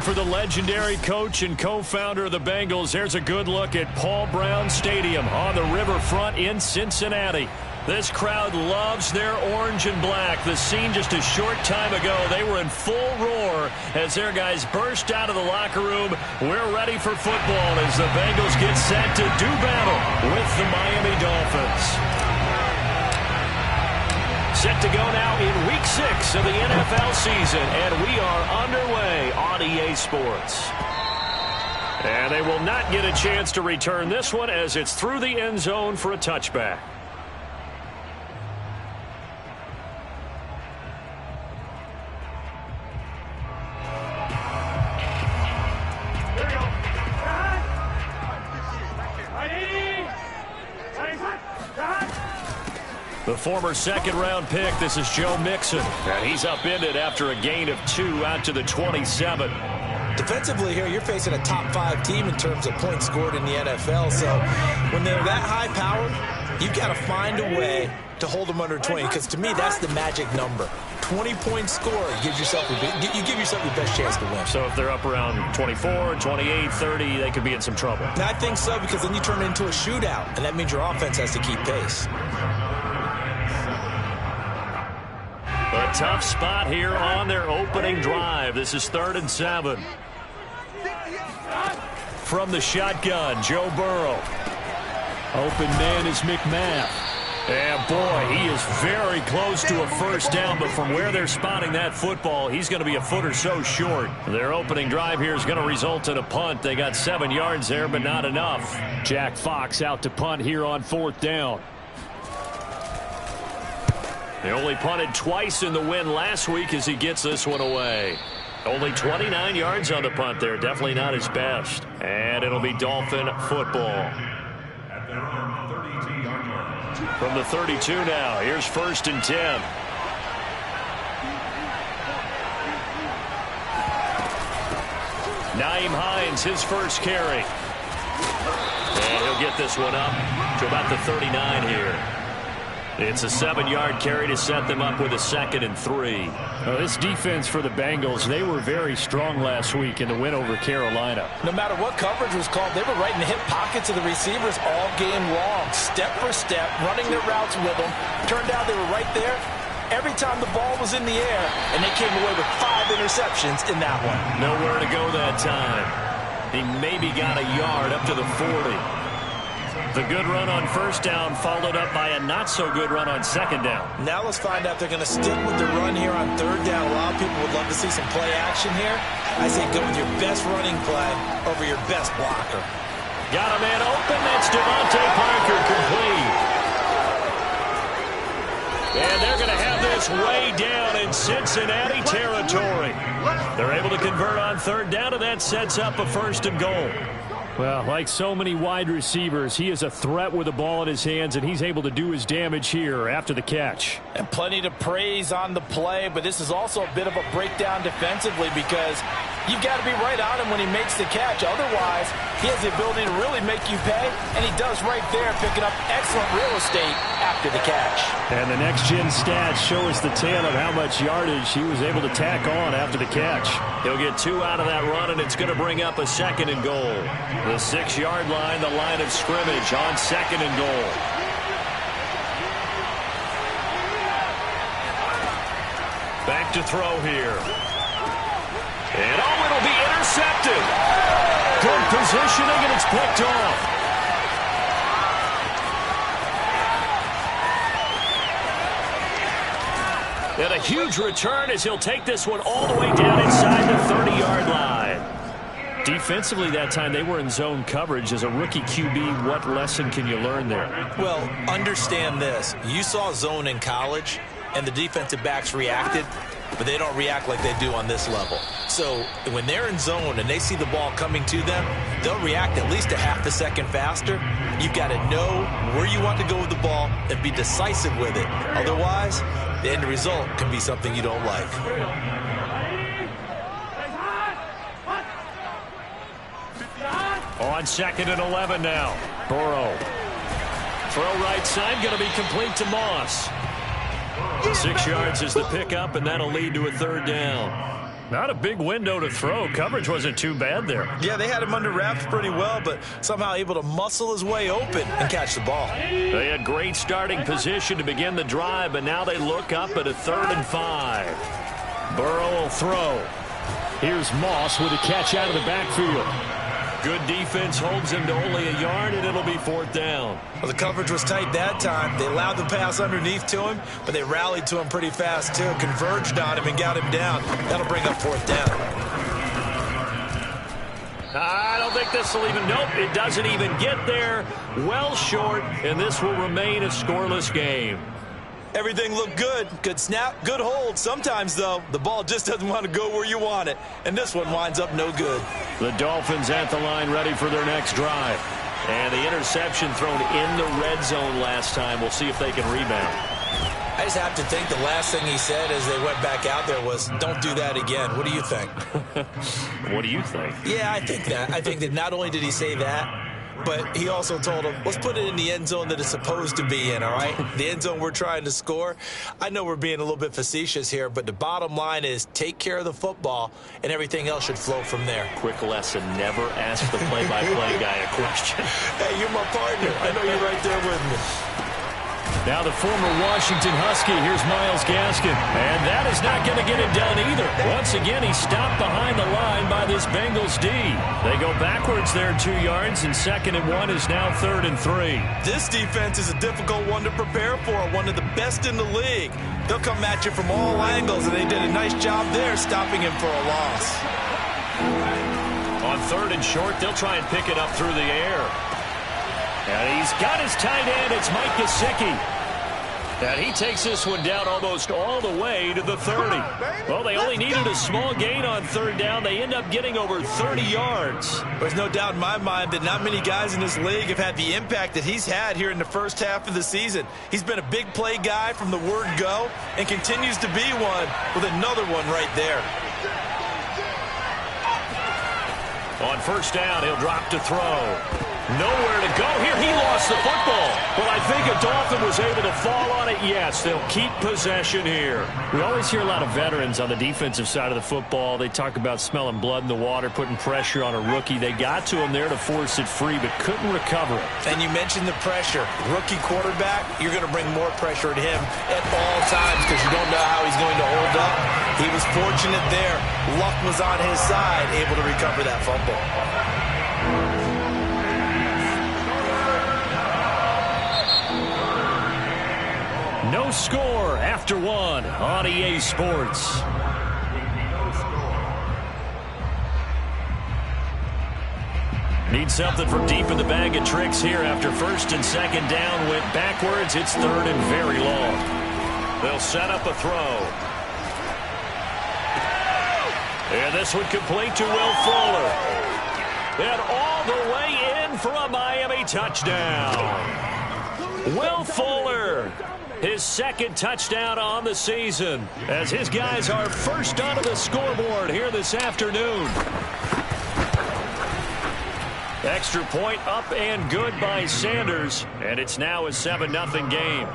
for the legendary coach and co-founder of the Bengals. There's a good look at Paul Brown Stadium on the riverfront in Cincinnati. This crowd loves their orange and black. The scene just a short time ago, they were in full roar as their guys burst out of the locker room. We're ready for football as the Bengals get set to do battle with the Miami Dolphins. Set to go now in Week 6 of the NFL season, and we are underway on EA Sports. And they will not get a chance to return this one as it's through the end zone for a touchback. The former second-round pick, this is Joe Mixon. And he's upended after a gain of 2 out to the 27. Defensively here, you're facing a top-5 team in terms of points scored in the NFL. So when they're that high-powered, you've got to find a way to hold them under 20. Because to me, that's the magic number. 20-point score gives yourself you give yourself your best chance to win. So if they're up around 24, 28, 30, they could be in some trouble. And I think so, because then you turn it into a shootout, and that means your offense has to keep pace. A tough spot here on their opening drive. This is 3rd and 7. From the shotgun, Joe Burrow. Open man is McMath. And boy, he is very close to a first down, but from where they're spotting that football, he's going to be a foot or so short. Their opening drive here is going to result in a punt. They got 7 yards there, but not enough. Jack Fox out to punt here on 4th down. They only punted twice in the win last week as he gets this one away. Only 29 yards on the punt there. Definitely not his best. And it'll be Dolphin football. From the 32 now. Here's 1st and 10. Nyheim Hines, his first carry. And he'll get this one up to about the 39 here. It's a 7-yard carry to set them up with a 2nd and 3. This defense for the Bengals, they were very strong last week in the win over Carolina. No matter what coverage was called, they were right in the hip pockets of the receivers all game long, step for step, running their routes with them. Turned out they were right there every time the ball was in the air, and they came away with 5 interceptions in that one. Nowhere to go that time. He maybe got a yard up to the 40. The good run on 1st down followed up by a not-so-good run on 2nd down. Now let's find out they're going to stick with the run here on 3rd down. A lot of people would love to see some play action here. I say go with your best running play over your best blocker. Got a man open. That's Devontae Parker complete. And they're going to have this way down in Cincinnati territory. They're able to convert on 3rd down, and that sets up a 1st and goal. Well, like so many wide receivers, he is a threat with the ball in his hands, and he's able to do his damage here after the catch. And plenty to praise on the play, but this is also a bit of a breakdown defensively because you've got to be right on him when he makes the catch. Otherwise, he has the ability to really make you pay, and he does right there, picking up excellent real estate after the catch. And the next-gen stats show us the tale of how much yardage he was able to tack on after the catch. He'll get 2 out of that run, and it's going to bring up a 2nd and goal. The 6-yard line, the line of scrimmage on 2nd and goal. Back to throw here. And it'll be intercepted. Good positioning, and it's picked off. And a huge return as he'll take this one all the way down inside the 30-yard line. Defensively that time, they were in zone coverage. As a rookie QB, what lesson can you learn there? Well, understand this. You saw zone in college, and the defensive backs reacted, but they don't react like they do on this level. So when they're in zone and they see the ball coming to them, they'll react at least a half a second faster. You've got to know where you want to go with the ball and be decisive with it. Otherwise, the end result can be something you don't like. On 2nd and 11 now. Burrow. Throw right side, going to be complete to Moss. 6 yards is the pickup, and that'll lead to a 3rd down. Not a big window to throw. Coverage wasn't too bad there. Yeah, they had him under wraps pretty well, but somehow able to muscle his way open and catch the ball. They had great starting position to begin the drive, but now they look up at a 3rd and 5. Burrow will throw. Here's Moss with a catch out of the backfield. Good defense holds him to only a yard, and it'll be 4th down. Well, the coverage was tight that time. They allowed the pass underneath to him, but they rallied to him pretty fast, too. Converged on him and got him down. That'll bring up 4th down. I don't think this will even, nope, it doesn't even get there. Well short, and this will remain a scoreless game. Everything looked good. Good snap, good hold. Sometimes, though, the ball just doesn't want to go where you want it. And this one winds up no good. The Dolphins at the line ready for their next drive. And the interception thrown in the red zone last time. We'll see if they can rebound. I just have to think the last thing he said as they went back out there was, don't do that again. What do you think? What do you think? Yeah, I think that. I think that not only did he say that, but he also told him, let's put it in the end zone that it's supposed to be in, all right? The end zone we're trying to score. I know we're being a little bit facetious here, but the bottom line is take care of the football, and everything else should flow from there. Quick lesson, never ask the play-by-play guy a question. Hey, you're my partner. I know you're right there with me. Now the former Washington Husky, here's Myles Gaskin. And that is not going to get it done either. Once again, he's stopped behind the line by this Bengals D. They go backwards there 2 yards, and 2nd and 1 is now 3rd and 3. This defense is a difficult one to prepare for, one of the best in the league. They'll come at you from all angles, and they did a nice job there stopping him for a loss. On 3rd and short, they'll try and pick it up through the air. And he's got his tight end. It's Mike Gesicki. And he takes this one down almost all the way to the 30. Well, they only needed a small gain on 3rd down. They end up getting over 30 yards. There's no doubt in my mind that not many guys in this league have had the impact that he's had here in the first half of the season. He's been a big play guy from the word go and continues to be one with another one right there. On 1st down, he'll drop to throw. Nowhere to go here. He lost the football. But I think a Dolphin was able to fall on it. Yes, they'll keep possession here. We always hear a lot of veterans on the defensive side of the football. They talk about smelling blood in the water, putting pressure on a rookie. They got to him there to force it free, but couldn't recover it. And you mentioned the pressure. Rookie quarterback, you're going to bring more pressure to him at all times because you don't know how he's going to hold up. He was fortunate there. Luck was on his side, able to recover that fumble. No score after 1 on EA Sports. Need something from deep in the bag of tricks here after 1st and 2nd down. Went backwards. It's 3rd and very long. They'll set up a throw. And this one complete to Will Fuller. And all the way in for a Miami touchdown. Will Fuller. His 2nd touchdown on the season as his guys are first onto the scoreboard here this afternoon. Extra point up and good by Sanders, and it's now a 7-0 game.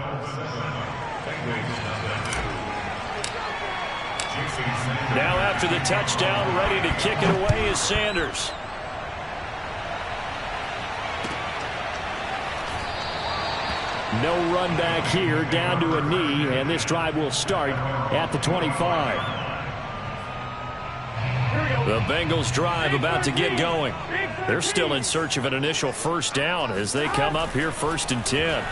Now after the touchdown, ready to kick it away is Sanders. No run back here, down to a knee, and this drive will start at the 25. The Bengals drive about to get going. They're still in search of an initial 1st down as they come up here 1st and 10.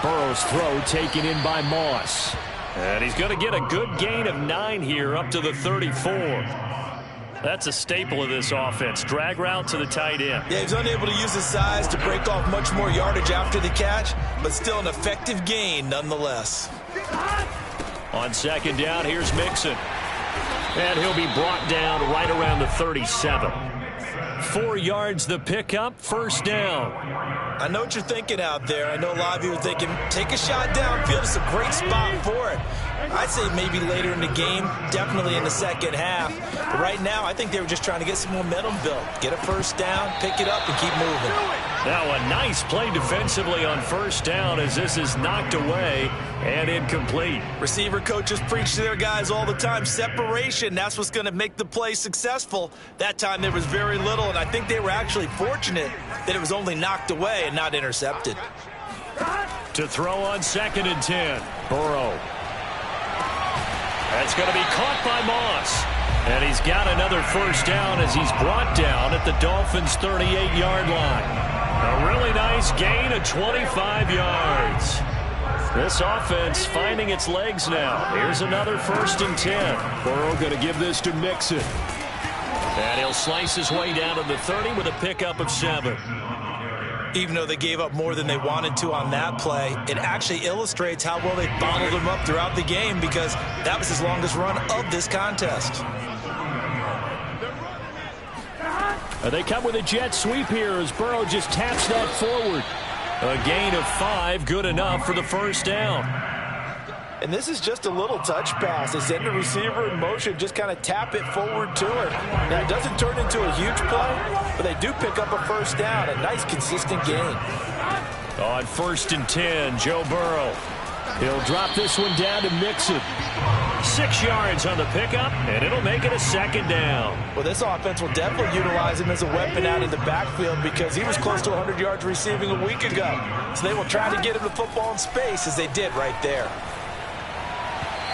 Burrow's throw taken in by Moss. And he's going to get a good gain of 9 here up to the 34. That's a staple of this offense. Drag route to the tight end. Yeah, he's unable to use his size to break off much more yardage after the catch, but still an effective gain nonetheless. On 2nd down, here's Mixon. And he'll be brought down right around the 37. 4 yards the pickup, 1st down. I know what you're thinking out there. I know a lot of you are thinking, take a shot downfield. It's a great spot for it. I'd say maybe later in the game, definitely in the 2nd half. But right now, I think they were just trying to get some momentum built. Get a 1st down, pick it up, and keep moving. Now a nice play defensively on first down as this is knocked away and incomplete. Receiver coaches preach to their guys all the time. Separation, that's what's going to make the play successful. That time there was very little, and I think they were actually fortunate that it was only knocked away and not intercepted. To throw on 2nd and 10. Burrow. That's going to be caught by Moss. And he's got another first down as he's brought down at the Dolphins' 38-yard line. A really nice gain of 25 yards. This offense finding its legs now. Here's another 1st and 10. Burrow going to give this to Mixon. And he'll slice his way down to the 30 with a pickup of 7. Even though they gave up more than they wanted to on that play, it actually illustrates how well they bottled them up throughout the game because that was his longest run of this contest. They come with a jet sweep here as Burrow just taps that forward. A gain of 5, good enough for the first down. And this is just a little touch pass. They send the receiver in motion, just kind of tap it forward to him. Now, it doesn't turn into a huge play, but they do pick up a first down, a nice, consistent gain. On 1st and 10, Joe Burrow. He'll drop this one down to Mixon. 6 yards on the pickup, and it'll make it a 2nd down. Well, this offense will definitely utilize him as a weapon out of the backfield because he was close to 100 yards receiving a week ago. So they will try to get him the football in space as they did right there.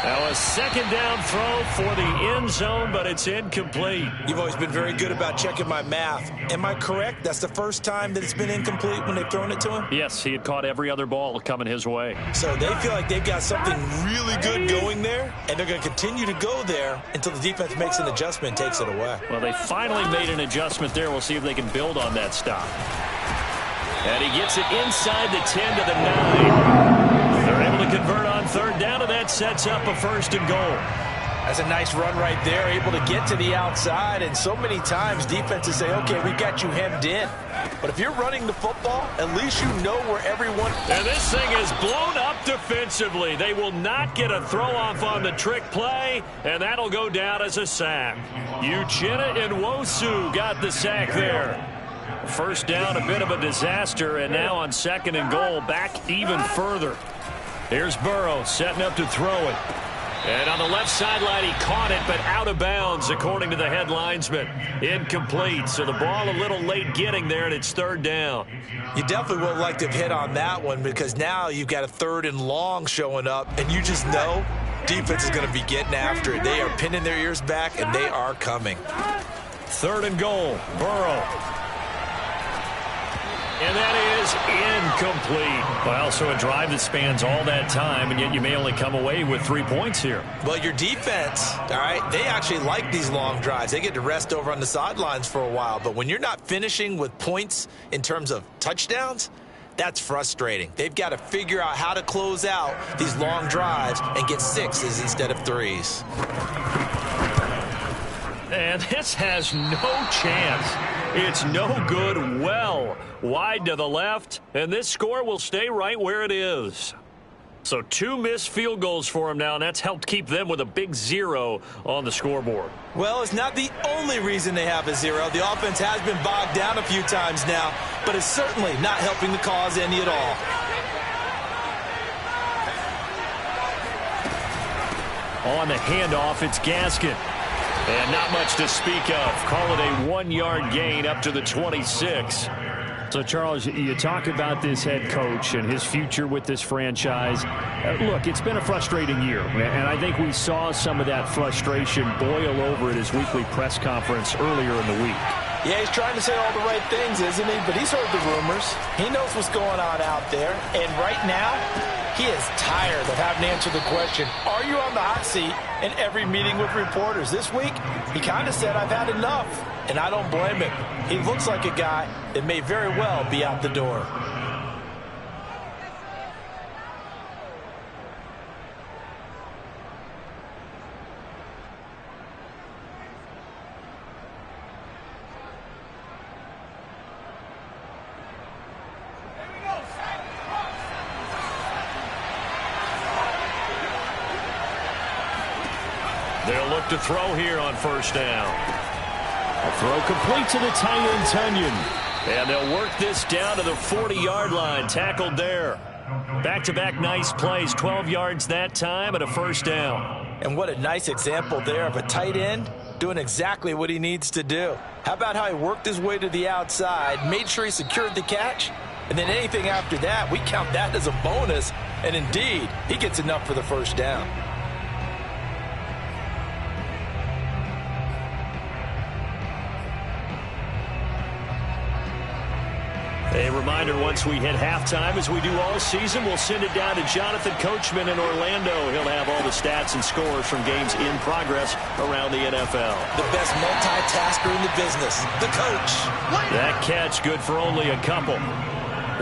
Now a 2nd down throw for the end zone, but it's incomplete. You've always been very good about checking my math. Am I correct? That's the first time that it's been incomplete when they've thrown it to him? Yes, he had caught every other ball coming his way. So they feel like they've got something really good going there, and they're going to continue to go there until the defense makes an adjustment and takes it away. Well, they finally made an adjustment there. We'll see if they can build on that stop. And he gets it inside the 10 to the 9. They're able to convert on 3rd down, and that sets up a 1st and goal. That's a nice run right there, able to get to the outside. And so many times defenses say, okay, we've got you hemmed in. But if you're running the football, at least you know where everyone... And this thing is blown up defensively. They will not get a throw-off on the trick play, and that'll go down as a sack. Uchenna and Nwosu got the sack there. First down, a bit of a disaster, and now on 2nd and goal, back even further. Here's Burrow setting up to throw it. And on the left sideline, he caught it, but out of bounds, according to the head linesman. Incomplete, so the ball a little late getting there, and it's 3rd down. You definitely would like to have hit on that one because now you've got a 3rd and long showing up, and you just know defense is going to be getting after it. They are pinning their ears back, and they are coming. 3rd and goal, Burrow. And that is incomplete. Well, so a drive that spans all that time, and yet you may only come away with 3 points here. Well, your defense, all right, they actually like these long drives. They get to rest over on the sidelines for a while. But when you're not finishing with points in terms of touchdowns, that's frustrating. They've got to figure out how to close out these long drives and get 6s instead of 3s. And this has no chance. It's no good. Well wide to the left, and this score will stay right where it is. So 2 missed field goals for him now, and that's helped keep them with a big 0 on the scoreboard. Well, it's not the only reason they have a 0. The offense has been bogged down a few times now, but it's certainly not helping the cause any at all. On the handoff, it's Gaskin. And not much to speak of. Call it a 1-yard gain up to the 26. So, Charles, you talk about this head coach and his future with this franchise. Look, it's been a frustrating year, and I think we saw some of that frustration boil over at his weekly press conference earlier in the week. Yeah, he's trying to say all the right things, isn't he? But he's heard the rumors. He knows what's going on out there. And right now, he is tired of having to answer the question, are you on the hot seat in every meeting with reporters? This week, he kind of said, I've had enough. And I don't blame him. He looks like a guy that may very well be out the door. They'll look to throw here on 1st down. A throw complete to the tight end, Tunyon. And they'll work this down to the 40-yard line. Tackled there. Back-to-back nice plays. 12 yards that time and a first down. And what a nice example there of a tight end doing exactly what he needs to do. How about how he worked his way to the outside, made sure he secured the catch, and then anything after that, we count that as a bonus. And indeed, he gets enough for the first down. A reminder, once we hit halftime, as we do all season, we'll send it down to Jonathan Coachman in Orlando. He'll have all the stats and scores from games in progress around the NFL. The best multitasker in the business, the coach. That catch good for only a couple.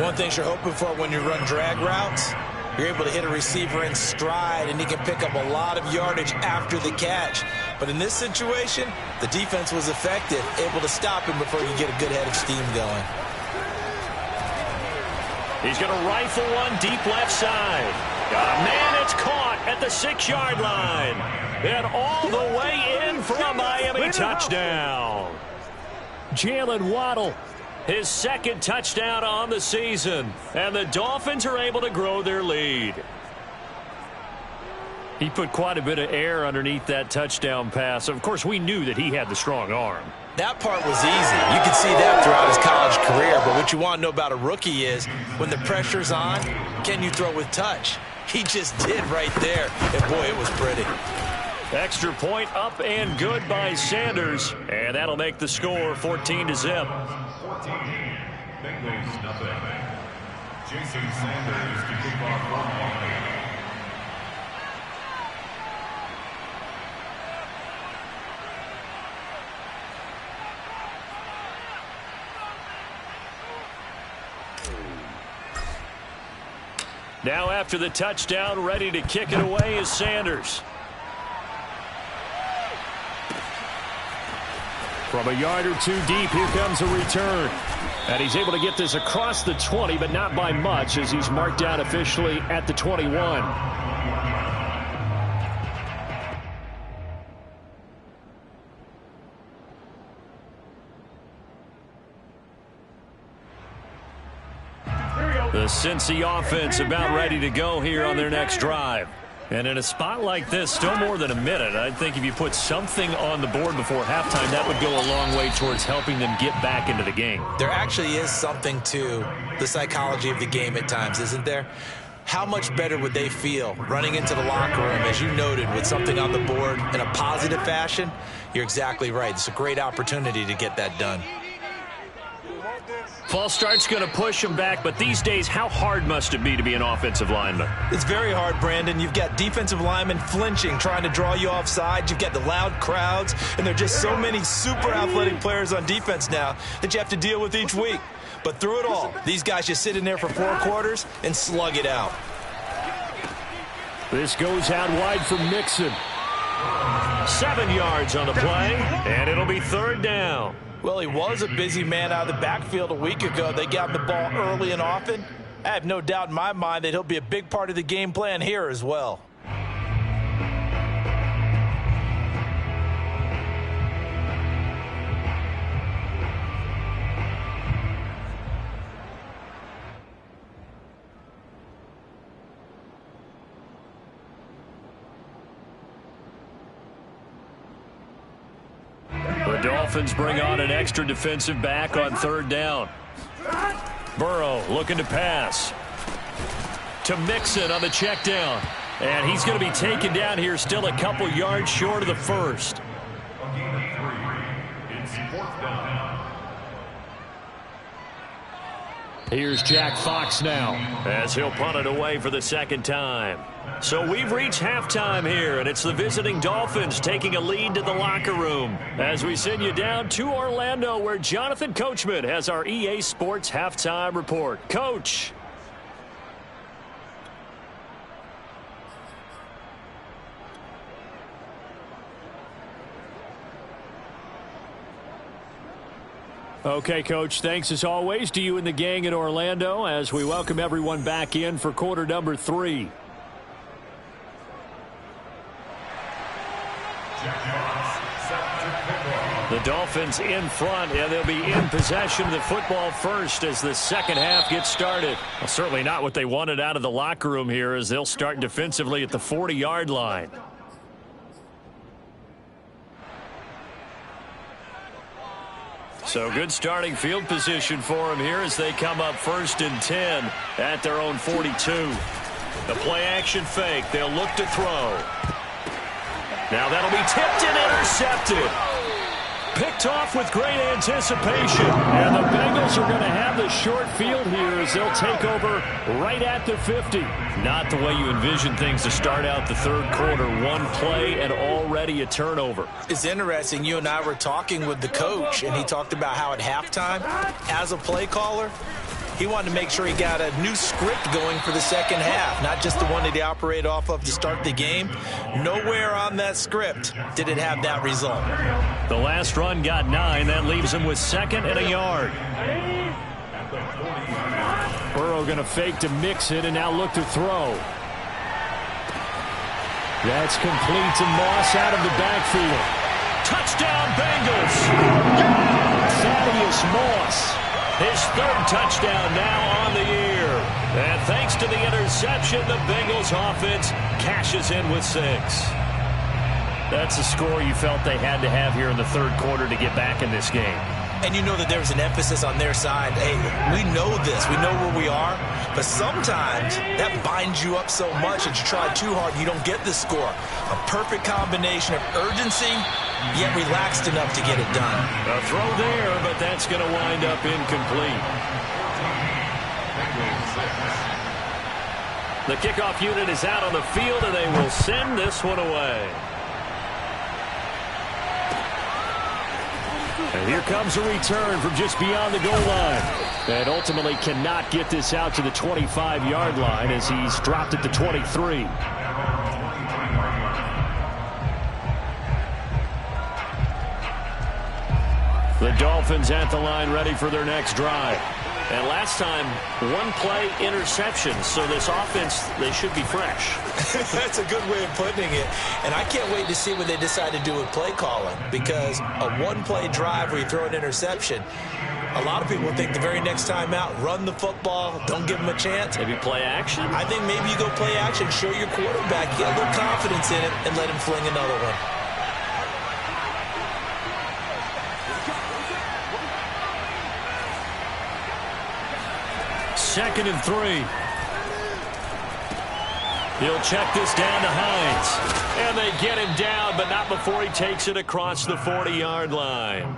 One thing you're hoping for when you run drag routes, you're able to hit a receiver in stride, and he can pick up a lot of yardage after the catch. But in this situation, the defense was effective, able to stop him before you get a good head of steam going. He's going to rifle one deep left side. Man, it's caught at the 6-yard line. And all the way in for a Miami touchdown. Jalen Waddle, his second touchdown on the season. And the Dolphins are able to grow their lead. He put quite a bit of air underneath that touchdown pass. Of course, we knew that he had the strong arm. That part was easy. You can see that throughout his college career. But what you want to know about a rookie is when the pressure's on, can you throw with touch? He just did right there. And, boy, it was pretty. Extra point up and good by Sanders. And that'll make the score 14-0. 14. Bengals nothing. Jason Sanders to kick off one. Now after the touchdown, ready to kick it away is Sanders. From a yard or two deep, here comes a return. And he's able to get this across the 20, but not by much, as he's marked down officially at the 21. The Cincy offense about ready to go here on their next drive. And in a spot like this, still more than a minute, I think if you put something on the board before halftime, that would go a long way towards helping them get back into the game. There actually is something to the psychology of the game at times, isn't there? How much better would they feel running into the locker room, as you noted, with something on the board in a positive fashion? You're exactly right. It's a great opportunity to get that done. False start's going to push him back, but these days, how hard must it be to be an offensive lineman? It's very hard, Brandon. You've got defensive linemen flinching, trying to draw you offside. You've got the loud crowds, and there are just so many super athletic players on defense now that you have to deal with each week. But through it all, these guys just sit in there for 4 quarters and slug it out. This goes out wide for Mixon. 7 yards on the play, and it'll be 3rd down. Well, he was a busy man out of the backfield a week ago. They got him the ball early and often. I have no doubt in my mind that he'll be a big part of the game plan here as well. The Dolphins bring on an extra defensive back on 3rd down. Burrow looking to pass. To Mixon on the check down. And he's going to be taken down here, still a couple yards short of the first. A gain of 3. It's 4th down. Here's Jack Fox now, as he'll punt it away for the 2nd time. So we've reached halftime here, and it's the visiting Dolphins taking a lead to the locker room as we send you down to Orlando, where Jonathan Coachman has our EA Sports halftime report. Coach. Okay, Coach, thanks as always to you and the gang in Orlando as we welcome everyone back in for quarter number 3. The Dolphins in front, and they'll be in possession of the football first as the second half gets started. Well, certainly not what they wanted out of the locker room here, as they'll start defensively at the 40-yard line. So good starting field position for them here as they come up 1st and 10 at their own 42. The play-action fake. They'll look to throw. Now that'll be tipped and intercepted. Picked off with great anticipation. And the Bengals are going to have the short field here as they'll take over right at the 50. Not the way you envision things to start out the third quarter. One play and already a turnover. It's interesting. You and I were talking with the coach, and he talked about how at halftime, as a play caller, he wanted to make sure he got a new script going for the second half, not just the one that he operated off of to start the game. Nowhere on that script did it have that result. The last run got 9. That leaves him with 2nd and a yard. Burrow going to fake to mix it and now look to throw. That's complete to Moss out of the backfield. Touchdown Bengals! Thaddeus Moss. His 3rd touchdown now on the year. And thanks to the interception, the Bengals offense cashes in with 6. That's a score you felt they had to have here in the third quarter to get back in this game. And you know that there was an emphasis on their side. Hey, we know this. We know where we are. But sometimes that binds you up so much that you try too hard, you don't get the score. A perfect combination of urgency, yet relaxed enough to get it done. A throw there, but that's going to wind up incomplete. The kickoff unit is out on the field, and they will send this one away. And here comes a return from just beyond the goal line. And ultimately cannot get this out to the 25-yard line as he's dropped at the 23. The Dolphins at the line ready for their next drive. And last time, one play interception. So this offense, they should be fresh. That's a good way of putting it. And I can't wait to see what they decide to do with play calling. Because a one-play drive where you throw an interception, a lot of people think the very next time out, run the football, don't give them a chance. Maybe play action? I think maybe you go play action, show your quarterback, get a little confidence in it, and let him fling another one. Second and 3. He'll check this down to Hines. And they get him down, but not before he takes it across the 40-yard line.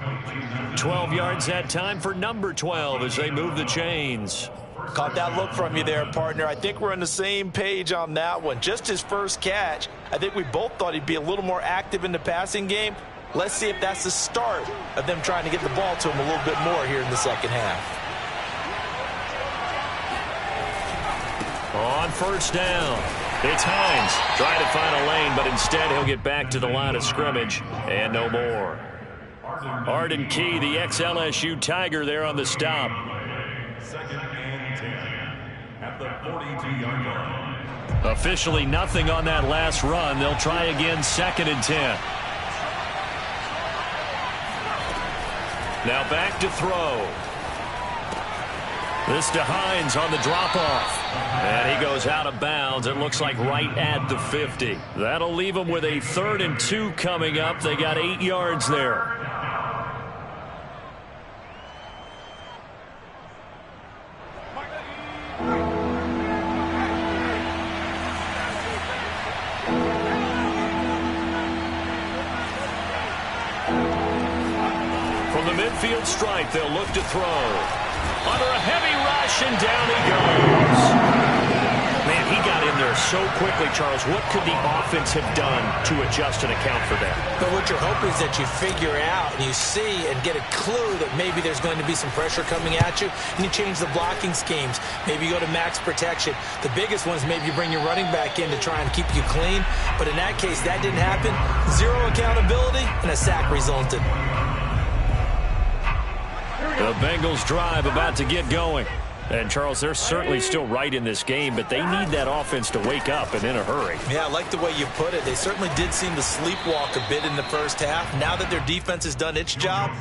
12 yards that time for number 12 as they move the chains. Caught that look from you there, partner. I think we're on the same page on that one. Just his first catch. I think we both thought he'd be a little more active in the passing game. Let's see if that's the start of them trying to get the ball to him a little bit more here in the second half. On first down, it's Hines trying to find a lane, but instead he'll get back to the line of scrimmage and no more. Arden Key, the ex-LSU Tiger, there on the stop. 2nd and 10 at the 42-yard line. Officially nothing on that last run. They'll try again 2nd and 10. Now back to throw. This to Hines on the drop-off. And he goes out of bounds. It looks like right at the 50. That'll leave him with a 3rd and 2 coming up. They got 8 yards there. From the midfield stripe, they'll look to throw. Under a heavy rush, and down he goes. Man, he got in there so quickly, Charles. What could the offense have done to adjust and account for that? But what you're hoping is that you figure out and you see and get a clue that maybe there's going to be some pressure coming at you, and you change the blocking schemes. Maybe you go to max protection. The biggest one is maybe you bring your running back in to try and keep you clean. But in that case, that didn't happen. Zero accountability, and a sack resulted. The Bengals drive about to get going. And, Charles, they're certainly still right in this game, but they need that offense to wake up and in a hurry. Yeah, I like the way you put it. They certainly did seem to sleepwalk a bit in the first half. Now that their defense has done its job,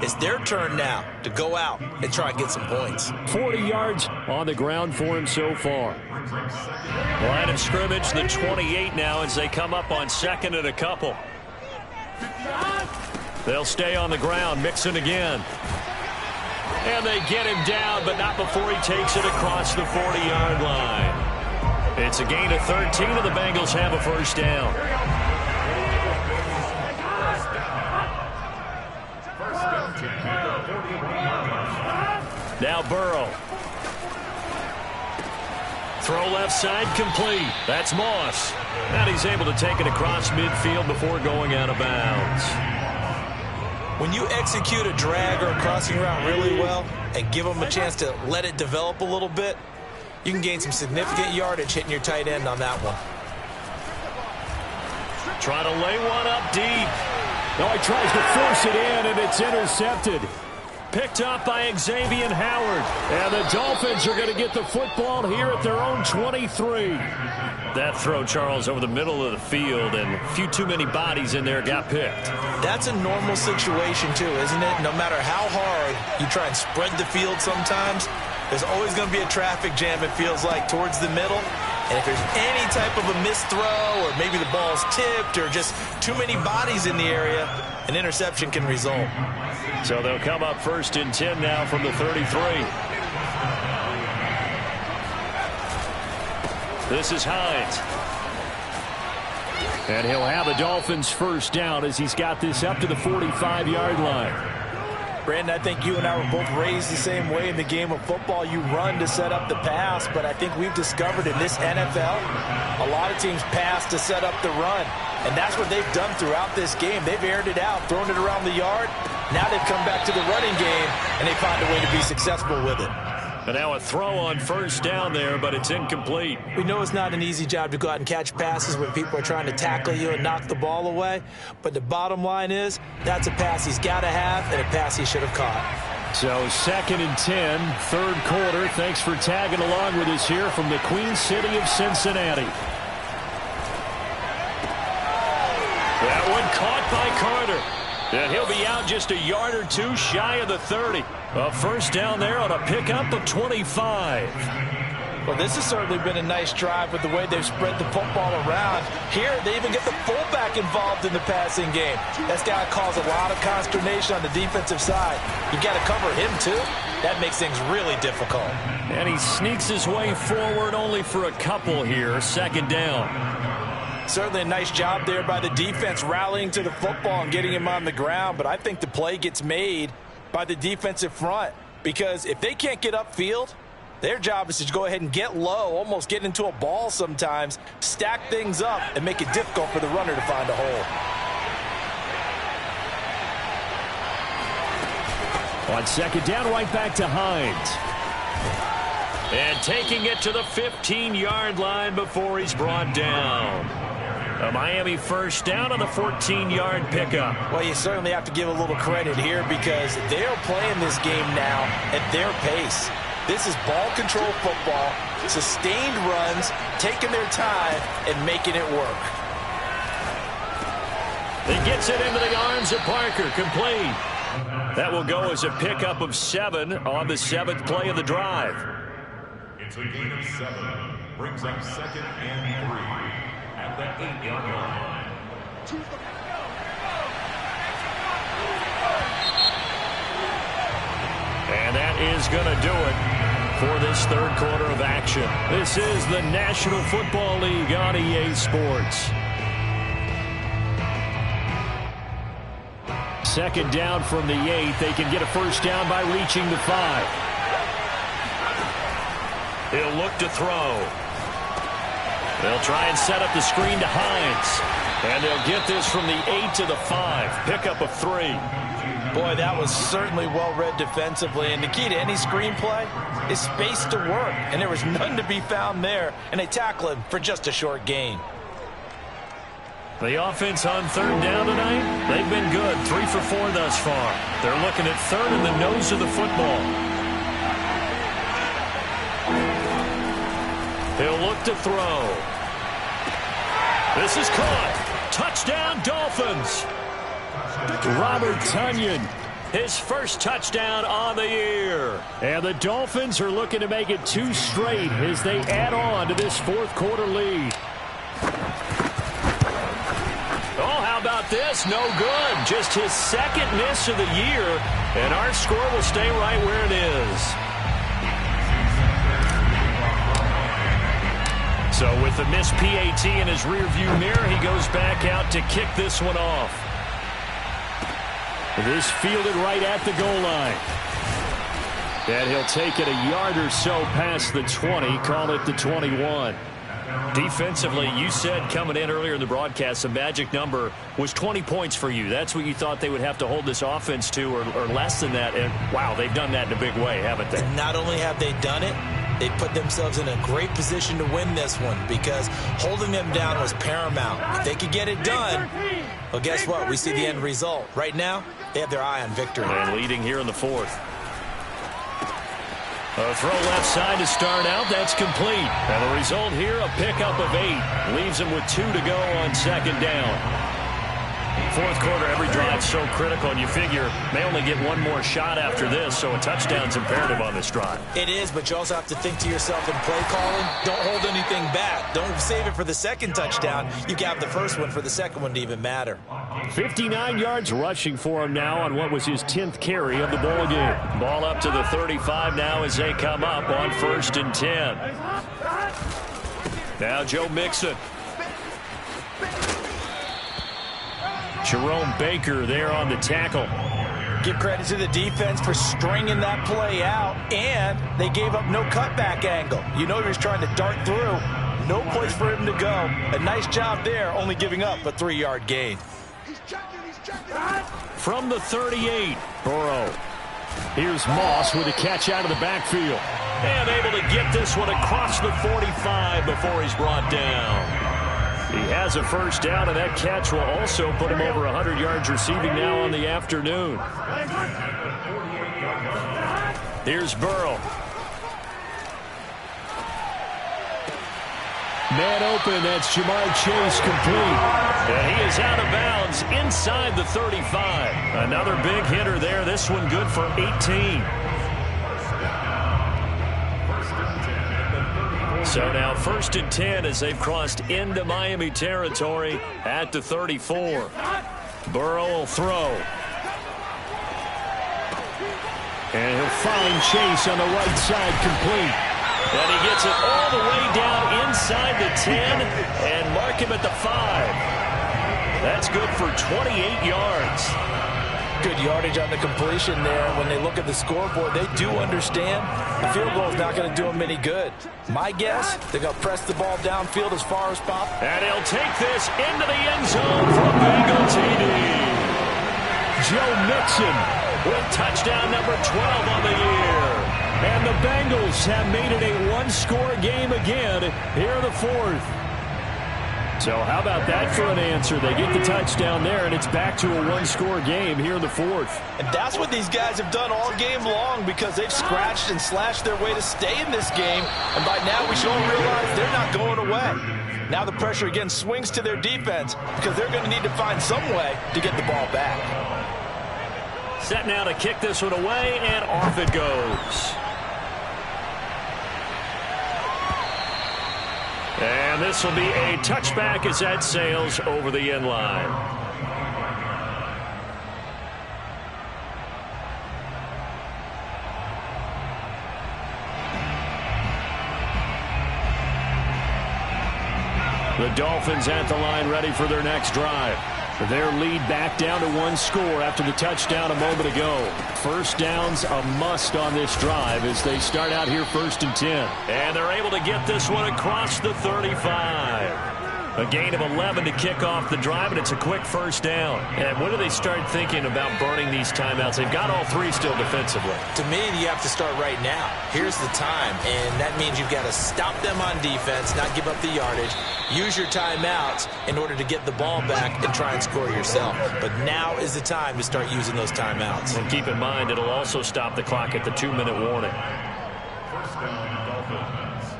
it's their turn now to go out and try and get some points. 40 yards on the ground for him so far. Line of scrimmage, the 28 now as they come up on second and a couple. They'll stay on the ground, Mixon again. And they get him down, but not before he takes it across the 40-yard line. It's a gain of 13, and the Bengals have a first down. Now Burrow. Throw left side complete. That's Moss. And he's able to take it across midfield before going out of bounds. When you execute a drag or a crossing route really well and give them a chance to let it develop a little bit, you can gain some significant yardage hitting your tight end on that one. Try to lay one up deep. No, he tries to force it in, and it's intercepted. Picked up by Xavier Howard. And the Dolphins are going to get the football here at their own 23. That throw, Charles, over the middle of the field, and a few too many bodies in there got picked. That's a normal situation, too, isn't it? No matter how hard you try and spread the field sometimes, there's always going to be a traffic jam, it feels like, towards the middle. And if there's any type of a missed throw or maybe the ball's tipped or just too many bodies in the area, an interception can result. So they'll come up first and 10 now from the 33. This is Hines. And he'll have a Dolphins first down as he's got this up to the 45-yard line. Brandon, I think you and I were both raised the same way in the game of football. You run to set up the pass, but I think we've discovered in this NFL, a lot of teams pass to set up the run. And that's what they've done throughout this game. They've aired it out, thrown it around the yard. Now they've come back to the running game, and they find a way to be successful with it. And now a throw on first down there, but it's incomplete. We know it's not an easy job to go out and catch passes when people are trying to tackle you and knock the ball away. But the bottom line is, that's a pass he's got to have and a pass he should have caught. So second and 10, third quarter. Thanks for tagging along with us here from the Queen City of Cincinnati. That one caught by Carter. And he'll be out just a yard or two shy of the 30. A first down there on a pickup of 25. Well, this has certainly been a nice drive with the way they've spread the football around. Here, they even get the fullback involved in the passing game. That's got to cause a lot of consternation on the defensive side. You got to cover him, too. That makes things really difficult. And he sneaks his way forward only for a couple here. Second down. Certainly a nice job there by the defense rallying to the football and getting him on the ground. But I think the play gets made by the defensive front, because if they can't get upfield, their job is to go ahead and get low, almost get into a ball sometimes, stack things up, and make it difficult for the runner to find a hole. On second down, right back to Hines. And taking it to the 15-yard line before he's brought down. A Miami first down on the 14-yard pickup. Well, you certainly have to give a little credit here because they're playing this game now at their pace. This is ball control football, sustained runs, taking their time, and making it work. He gets it into the arms of Parker, complete. That will go as a pickup of 7 on the 7th play of the drive. It's a gain of 7. Brings up second and 3 at the 8-yard line. And that is going to do it for this third quarter of action. This is the National Football League on EA Sports. Second down from the 8. They can get a first down by reaching the 5. He'll look to throw. They'll try and set up the screen to Hines. And they'll get this from the 8 to the 5. Pickup of 3. Boy, that was certainly well-read defensively. And the key to any screenplay is space to work. And there was none to be found there. And they tackle him for just a short gain. The offense on third down tonight, they've been good. 3 for 4 thus far. They're looking at third in the nose of the football. to throw. This is caught. Touchdown, Dolphins. Robert Tonyan, his first touchdown on the year. And the Dolphins are looking to make it 2 straight as they add on to this fourth quarter lead. Oh, how about this? No good. Just his second miss of the year, and our score will stay right where it is. So with the missed PAT in his rearview mirror, he goes back out to kick this one off. This fielded right at the goal line. And he'll take it a yard or so past the 20, call it the 21. Defensively, you said coming in earlier in the broadcast, the magic number was 20 points for you. That's what you thought they would have to hold this offense to, or less than that. And, wow, they've done that in a big way, haven't they? Not only have they done it, they put themselves in a great position to win this one because holding them down was paramount. If they could get it done, well, guess what? We see the end result. Right now, they have their eye on victory. And leading here in the fourth. A throw left side to start out. That's complete. And the result here, a pickup of 8. Leaves them with 2 to go on second down. Fourth quarter, every drive so critical, and you figure they only get one more shot after this, so a touchdown's imperative on this drive. It is, but you also have to think to yourself in play calling, don't hold anything back. Don't save it for the second touchdown. You can have the first one for the second one to even matter. 59 yards rushing for him now on what was his 10th carry of the ball game. Ball up to the 35 now as they come up on 1st and 10. Now Joe Mixon. Jerome Baker there on the tackle. Give credit to the defense for stringing that play out, and they gave up no cutback angle. You know he was trying to dart through. No place for him to go. A nice job there, only giving up a 3-yard gain. From the 38, Burrow. Here's Moss with a catch out of the backfield. And able to get this one across the 45 before he's brought down. He has a first down, and that catch will also put him over 100 yards receiving now on the afternoon. Here's Burrow. Man open, that's Jamar Chase complete. And he is out of bounds inside the 35. Another big hitter there. This one good for 18. So now 1st and 10 as they've crossed into Miami territory at the 34. Burrow will throw. And he'll find Chase on the right side complete. And he gets it all the way down inside the 10 and mark him at the 5. That's good for 28 yards. Good yardage on the completion there. When they look at the scoreboard, they do understand the field goal is not going to do them any good. My guess, they're going to press the ball downfield as far as possible. And he'll take this into the end zone for a Bengal TD. Joe Mixon with touchdown number 12 on the year. And the Bengals have made it a one-score game again here in the fourth. So how about that for an answer? They get the touchdown there, and it's back to a one-score game here in the fourth. And that's what these guys have done all game long because they've scratched and slashed their way to stay in this game. And by now we should all realize they're not going away. Now the pressure again swings to their defense because they're going to need to find some way to get the ball back. Set now to kick this one away, and off it goes. And this will be a touchback as that sails over the end line. The Dolphins at the line ready for their next drive. Their lead back down to one score after the touchdown a moment ago. First down's a must on this drive as they start out here 1st and 10. And they're able to get this one across the 35. A gain of 11 to kick off the drive, and it's a quick first down. And when do they start thinking about burning these timeouts? They've got all 3 still defensively. To me, you have to start right now. Here's the time, and that means you've got to stop them on defense, not give up the yardage. Use your timeouts in order to get the ball back and try and score yourself. But now is the time to start using those timeouts. And keep in mind, it'll also stop the clock at the 2-minute warning. First down, Dolphins.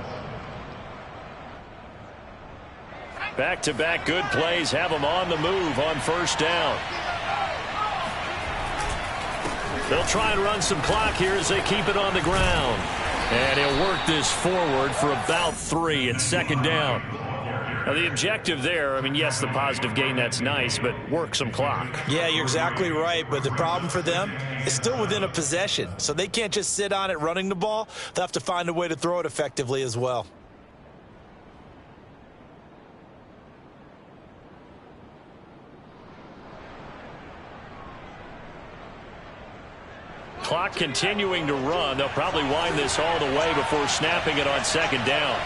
Back-to-back good plays have them on the move on first down. They'll try and run some clock here as they keep it on the ground. And he'll work this forward for about 3 at second down. Now, the objective there, I mean, yes, the positive gain, that's nice, but work some clock. Yeah, you're exactly right, but the problem for them is still within a possession, so they can't just sit on it running the ball. They'll have to find a way to throw it effectively as well. Clock continuing to run. They'll probably wind this all the way before snapping it on second down.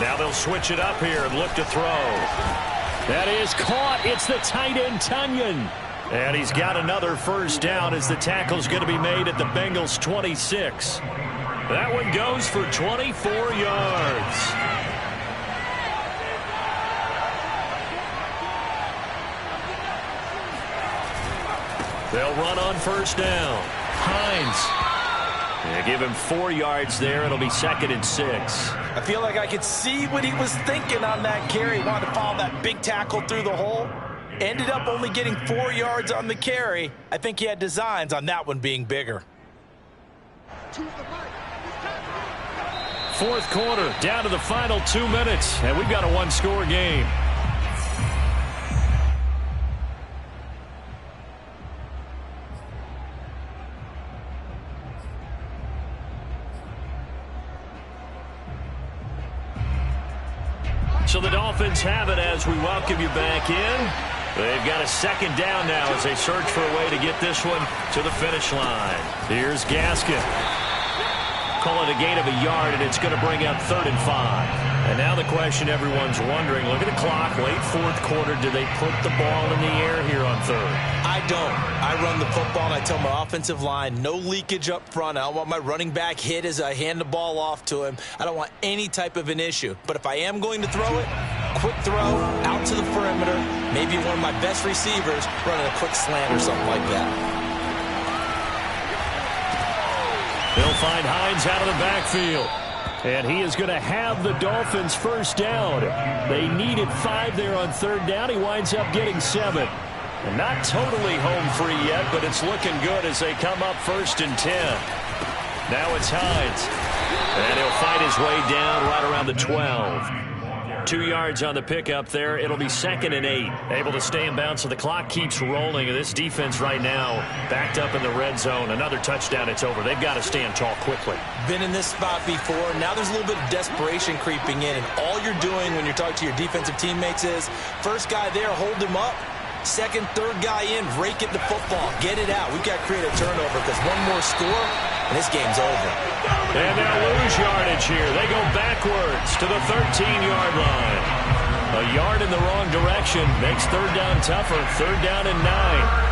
Now they'll switch it up here and look to throw. That is caught. It's the tight end, Tunyon. And he's got another first down as the tackle's going to be made at the Bengals' 26. That one goes for 24 yards. They'll run on first down. Hines. They give him 4 yards there. It'll be 2nd and 6. I feel like I could see what he was thinking on that carry. He wanted to follow that big tackle through the hole. Ended up only getting 4 yards on the carry. I think he had designs on that one being bigger. Fourth quarter, down to the final 2 minutes, and we've got a one-score game. So the Dolphins have it as we welcome you back in. They've got a second down now as they search for a way to get this one to the finish line. Here's Gaskin. Call it a gain of a yard, and it's going to bring up 3rd and 5. And now the question everyone's wondering, look at the clock, late fourth quarter, do they put the ball in the air here on 3rd? I don't. I run the football, and I tell my offensive line, no leakage up front. I don't want my running back hit as I hand the ball off to him. I don't want any type of an issue. But if I am going to throw it, quick throw, out to the perimeter, maybe one of my best receivers running a quick slant or something like that. They'll find Hines out of the backfield. And he is going to have the Dolphins first down. They needed 5 there on 3rd down. He winds up getting 7. And not totally home free yet, but it's looking good as they come up 1st and 10. Now it's Hines. And he'll fight his way down right around the 12. 2 yards on the pickup there. It'll be 2nd and 8. Able to stay in bounds, so the clock keeps rolling. And this defense right now backed up in the red zone. Another touchdown, it's over. They've got to stand tall quickly. Been in this spot before. Now there's a little bit of desperation creeping in. And all you're doing when you're talking to your defensive teammates is, first guy there, hold him up. Second, third guy in, rake at the football. Get it out. We've got to create a turnover because one more score, and this game's over. And they'll lose yardage here. They go backwards to the 13-yard line. A yard in the wrong direction makes 3rd down tougher. 3rd down and 9.